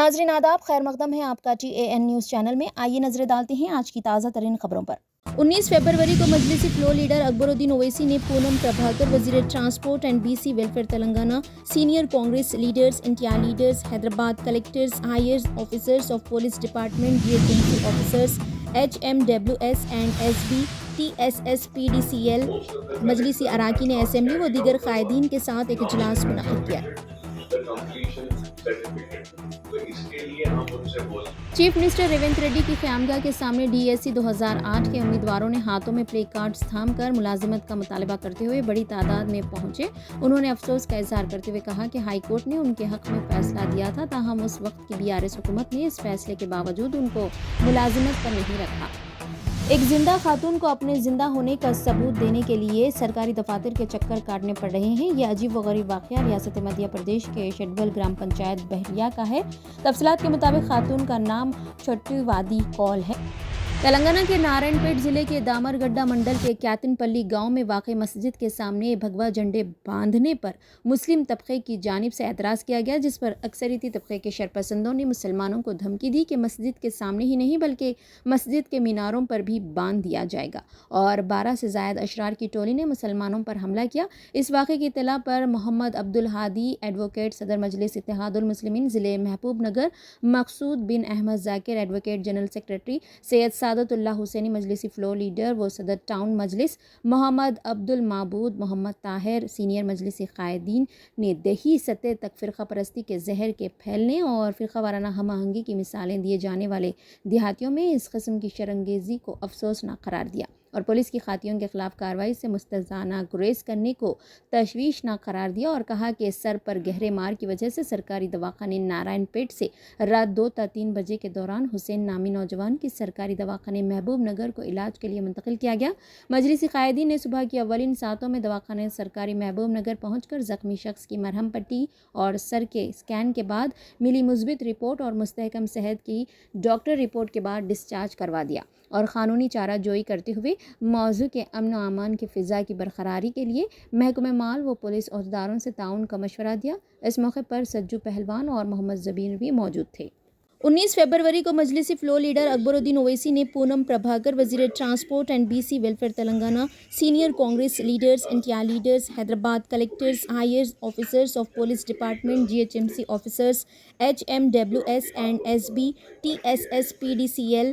ناظرین آداب، خیر مقدم ہے آپ کا TAN نیوز چینل میں۔ آئیے نظر ڈالتے ہیں آج کی تازہ ترین خبروں پر۔ 19 فروری کو مجلسی فلور لیڈر اکبر الدین اویسی نے پونم پربھاکر، وزیر transport and BC welfare Telangana, senior Congress leaders, انٹیا لیڈرز، Hyderabad collectors, higher officers of police department, GHMC officers, HMWS and SB TSS PDCL مجلسی اراکین اسمبلی و دیگر قائدین کے ساتھ ایک اجلاس منعقد کیا۔ چیف منسٹر ریونت ریڈی کی خیامگاہ کے سامنے DSC 2008 کے امیدواروں نے ہاتھوں میں پلے کارڈز تھام کر ملازمت کا مطالبہ کرتے ہوئے بڑی تعداد میں پہنچے۔ انہوں نے افسوس کا اظہار کرتے ہوئے کہا کہ ہائی کورٹ نے ان کے حق میں فیصلہ دیا تھا، تاہم اس وقت کی BRS حکومت نے اس فیصلے کے باوجود ان کو ملازمت پر نہیں رکھا۔ ایک زندہ خاتون کو اپنے زندہ ہونے کا ثبوت دینے کے لیے سرکاری دفاتر کے چکر کاٹنے پڑ رہے ہیں۔ یہ عجیب و غریب واقعہ ریاست مدھیہ پردیش کے شیڈول گرام پنچایت بحریہ کا ہے۔ تفصیلات کے مطابق خاتون کا نام چھٹی وادی کول ہے۔ تلنگانہ کے نارائن پیٹ ضلع کے دامر گڈھا منڈل کے کیاتن پلی گاؤں میں واقع مسجد کے سامنے بھگوا جھنڈے باندھنے پر مسلم طبقے کی جانب سے اعتراض کیا گیا، جس پر اکثریتی طبقے کے شرپسندوں نے مسلمانوں کو دھمکی دی کہ مسجد کے سامنے ہی نہیں بلکہ مسجد کے میناروں پر بھی باندھ دیا جائے گا، اور 12 سے زائد اشرار کی ٹولی نے مسلمانوں پر حملہ کیا۔ اس واقعے کی اطلاع پر محمد عبدالہادی ایڈوکیٹ، صدر مجلس اتحاد المسلمین ضلع محبوب نگر، مقصود بن احمد ذاکر ایڈوکیٹ، جنرل سیکریٹری سید سعادت اللہ حسینی مجلسی فلور لیڈر و صدر ٹاؤن مجلس، محمد عبد المعبود، محمد طاہر، سینئر مجلسی قائدین نے دیہی سطح تک فرقہ پرستی کے زہر کے پھیلنے اور فرقہ وارانہ ہم آہنگی کی مثالیں دیے جانے والے دیہاتیوں میں اس قسم کی شرانگیزی کو افسوسناک قرار دیا اور پولیس کی خاتیوں کے خلاف کارروائی سے مستعجلانہ گریز کرنے کو تشویشناک قرار دیا اور کہا کہ سر پر گہرے مار کی وجہ سے سرکاری دواخانے نارائن پیٹ سے رات 2 تا 3 بجے کے دوران حسین نامی نوجوان کی سرکاری دواخانے محبوب نگر کو علاج کے لیے منتقل کیا گیا۔ مجلسی قائدین نے صبح کی اولین ساعتوں میں دواخانے سرکاری محبوب نگر پہنچ کر زخمی شخص کی مرہم پٹی اور سر کے اسکین کے بعد ملی مثبت رپورٹ اور مستحکم صحت کی ڈاکٹر رپورٹ کے بعد ڈسچارج کروا دیا اور قانونی چارہ جوئی کرتے ہوئے موضوع کے امن و امان کی فضا کی برقراری کے لیے محکمہ مال و پولیس عہدیداروں سے تعاون کا مشورہ دیا۔ اس موقع پر سجو پہلوان اور محمد زبیر بھی موجود تھے۔ 19 فروری کو مجلسی فلور لیڈر اکبر الدین اویسی نے پونم پربھاکر، وزیر transport and BC welfare Telangana, senior Congress leaders, انٹیا لیڈرز، Hyderabad collectors, higher officers of police department, GHMC officers, HMWS and SB TSS PDCL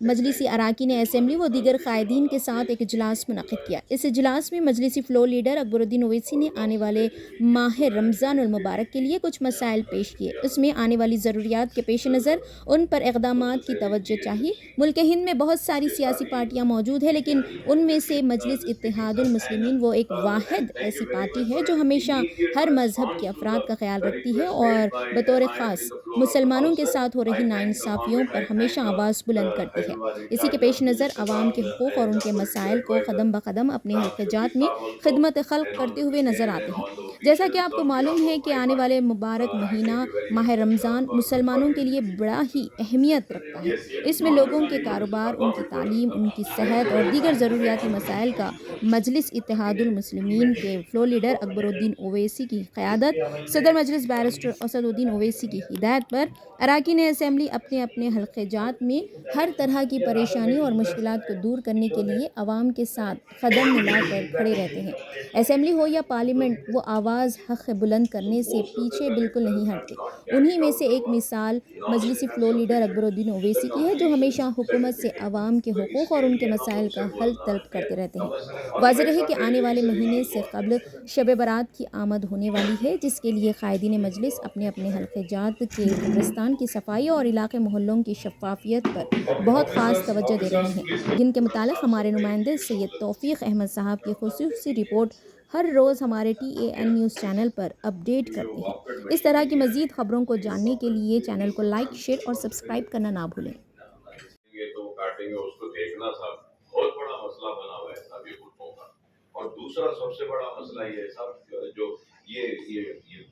مجلسی اراکین اسمبلی و دیگر قائدین کے ساتھ ایک اجلاس منعقد کیا۔ اس اجلاس میں مجلسی فلور لیڈر اکبر الدین اویسی نے آنے والے ماہ رمضان المبارک کے لیے کچھ مسائل پیش کیے۔ اس میں آنے والی ضروریات کے پیش نظر ان پر اقدامات کی توجہ چاہی۔ ملک ہند میں بہت ساری سیاسی پارٹیاں موجود ہیں، لیکن ان میں سے مجلس اتحاد المسلمین وہ ایک واحد ایسی پارٹی ہے جو ہمیشہ ہر مذہب کے افراد کا خیال رکھتی ہے اور بطور خاص مسلمانوں کے ساتھ ہو رہی ناانصافیوں پر ہمیشہ آواز بلند کرتی ہے۔ اسی کے پیش نظر عوام کے حقوق اور ان کے مسائل کو قدم بقدم اپنے حلقہ جات میں خدمت خلق کرتے ہوئے نظر آتے ہیں۔ جیسا کہ آپ کو معلوم ہے کہ آنے والے مبارک مہینہ ماہ رمضان مسلمانوں کے لیے بڑا ہی اہمیت رکھتا ہے۔ اس میں لوگوں کے کاروبار، ان کی تعلیم، ان کی صحت اور دیگر ضروریاتی مسائل کا مجلس اتحاد المسلمین کے فلور لیڈر اکبر الدین اویسی کی قیادت، صدر مجلس بیرسٹر اسد الدین اویسی کی ہدایت پر اراکین اسمبلی اپنے اپنے حلقہ جات میں ہر طرح کی پریشانی اور مشکلات کو دور کرنے کے لیے عوام کے ساتھ قدم ملا کر کھڑے رہتے ہیں۔ اسمبلی ہو یا پارلیمنٹ، وہ آواز حق بلند کرنے سے پیچھے بالکل نہیں ہٹتے۔ انہی میں سے ایک مثال مجلسی فلور لیڈر اکبر الدین اویسی کی ہے، جو ہمیشہ حکومت سے عوام کے حقوق اور ان کے مسائل کا حل طلب کرتے رہتے ہیں۔ واضح رہے کہ آنے والے مہینے سے قبل شب برات کی آمد ہونے والی ہے، جس کے لیے قائدین مجلس اپنے اپنے حلقہ جات کے قبرستان کی صفائی اور علاقے محلوں کی شفافیت پر بہت خاص توجہ دے رہے ہیں، جن کے متعلق ہمارے نمائندے سید توفیق احمد صاحب کی خصوصی رپورٹ ہر روز ہمارے TAN نیوز چینل پر اپڈیٹ کرتے ہیں۔ اس طرح کی مزید خبروں کو جاننے کے لیے چینل کو لائک، شیئر اور سبسکرائب کرنا نہ بھولیں۔ یہ تو کاٹیں گے، اس کو دیکھنا صاحب بہت بڑا مسئلہ بنا ہوا ہے صاحب یہ خطوں کا۔ اور دوسرا سب سے بڑا مسئلہ یہ ہے صاحب، جو یہ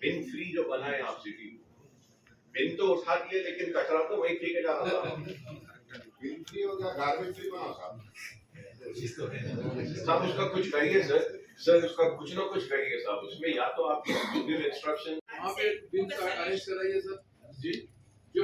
بن فری جو بنا ہے آپ سٹی، بن تو اٹھا دیے لیکن کچرا تو وہی پھینکے جا رہا تھا۔ بن فری ہوگا، گاربیج فری بنا صاحب۔ صاحب اس کا کچھ کریے سر، اس کا کچھ نہ کچھ کریے صاحب۔ اس میں یا تو آپ انسٹرکشن وہاں پہ بن کا ارینج کرائیے سر جی، جو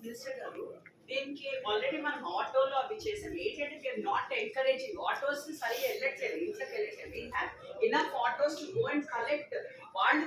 మినిస్టర్ గారు దీనికి ఆల్రెడీ మనం ఆటోలో అవి చేసాం ఏంటంటే వీఆర్ నాట్ ఎంకరేజింగ్ ఆటోస్ సరిగా వెళ్ళట్లేదు ఇంట్లోకి వెళ్ళట్లేదు we have enough autos to go and collect వాళ్ళు